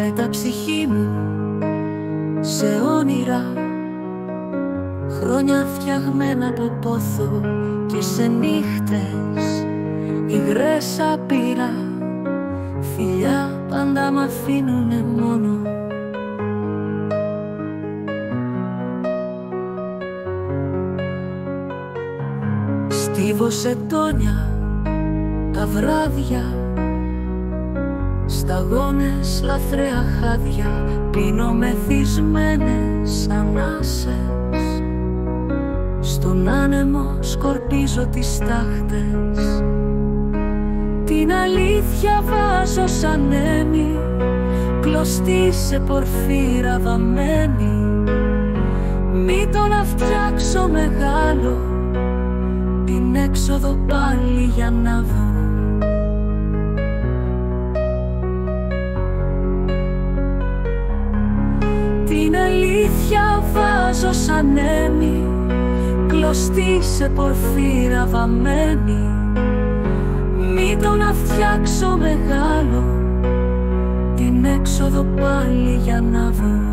μεταψυχή μου σε όνειρα, χρόνια φτιαγμένα από πόθο και σε νύχτες υγρές απείρα. Φιλιά πάντα μ' αφήνουνε μόνο. Στίβω τόνια τα βράδια, σταγόνες λαθρέα χάδια, πίνω μεθυσμένες ανάσες. Στον άνεμο σκορπίζω τις τάχτες, την αλήθεια βάζω σαν έμι, κλωστή σε πορφύρα βαμμένη. Μη το να φτιάξω μεγάλο, την έξοδο πάλι για να βρω. Την αλήθεια βάζω σαν έμι, κλωστή σε πορφύρα βαμμένη. Μη το να φτιάξω μεγάλο, την έξοδο πάλι για να βρω.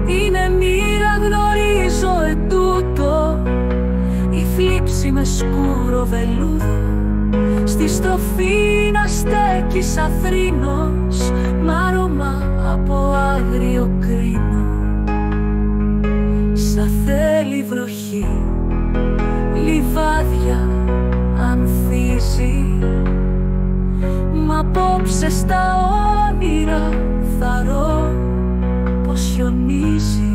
Είναι μοίρα, γνωρίζω ετούτο, η θλίψη με σκούρο βελούδο. Στη στροφή να στέκεις αθρήνος, μ' άρωμα από άγριο κρίνο. Σα θέλει βροχή, λιβάδια ανθίζει, μ' απόψε στα όνειρα θαρώ πως χιονίζει.